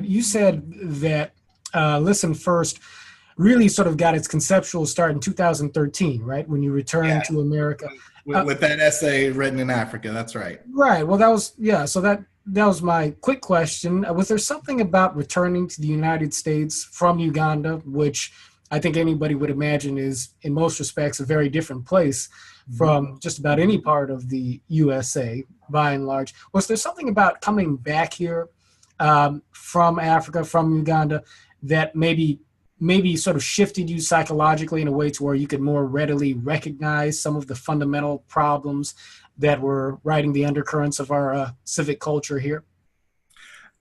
You said that Listen First really sort of got its conceptual start in 2013, right? When you Yeah, returned to America. with that essay written in Africa. That's right. Right. Well, that was, yeah. So that was my quick question. Was there something about returning to the United States from Uganda, which I think anybody would imagine is in most respects a very different place from just about any part of the USA by and large? Was there something about coming back here from Africa, from Uganda, that maybe sort of shifted you psychologically in a way to where you could more readily recognize some of the fundamental problems that were riding the undercurrents of our civic culture here?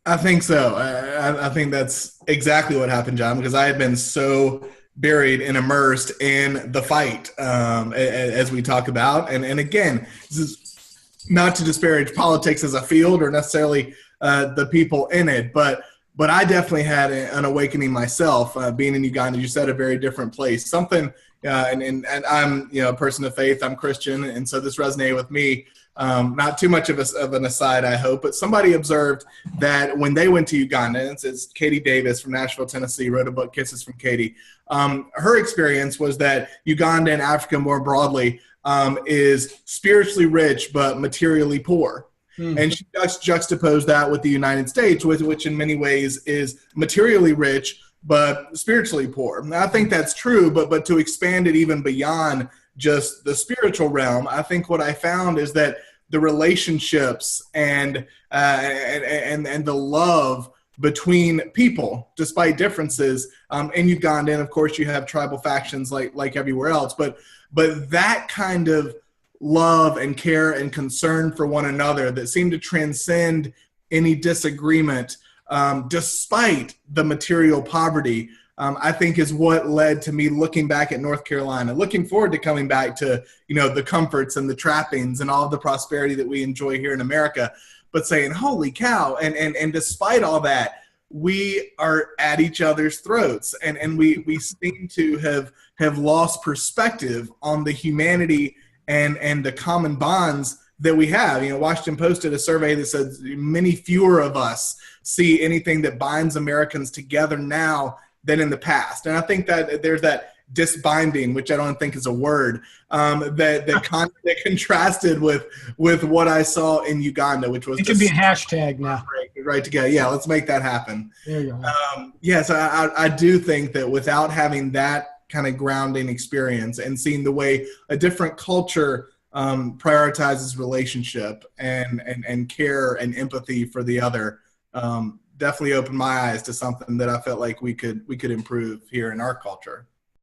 I think so. I think that's exactly what happened, John, because I had been so buried and immersed in the fight, as we talk about. And again, this is not to disparage politics as a field or necessarily the people in it, but I definitely had an awakening myself, being in Uganda. You said a very different place. Something, and I'm a person of faith. I'm Christian, and so this resonated with me. Not too much of an aside, I hope, but somebody observed that when they went to Uganda, and it's Katie Davis from Nashville, Tennessee, wrote a book, Kisses from Katie. Her experience was that Uganda and Africa more broadly is spiritually rich but materially poor. And she juxtaposed that with the United States, which in many ways is materially rich but spiritually poor. And I think that's true, but to expand it even beyond just the spiritual realm, I think what I found is that the relationships and the love between people, despite differences in Uganda, and of course you have tribal factions like everywhere else, but that kind of love and care and concern for one another that seemed to transcend any disagreement, despite the material poverty, I think is what led to me looking back at North Carolina, looking forward to coming back to, the comforts and the trappings and all of the prosperity that we enjoy here in America, but saying, holy cow. And despite all that, we are at each other's throats, and we seem to have lost perspective on the humanity and the common bonds that we have. Washington Post did a survey that said many fewer of us see anything that binds Americans together now than in the past. And I think that there's that disbinding, which I don't think is a word, that contrasted with what I saw in Uganda, which was it could be a hashtag now. Right together. Yeah, let's make that happen. There you go. So I do think that without having that kind of grounding experience and seeing the way a different culture prioritizes relationship and care and empathy for the other, definitely opened my eyes to something that I felt like we could improve here in our culture.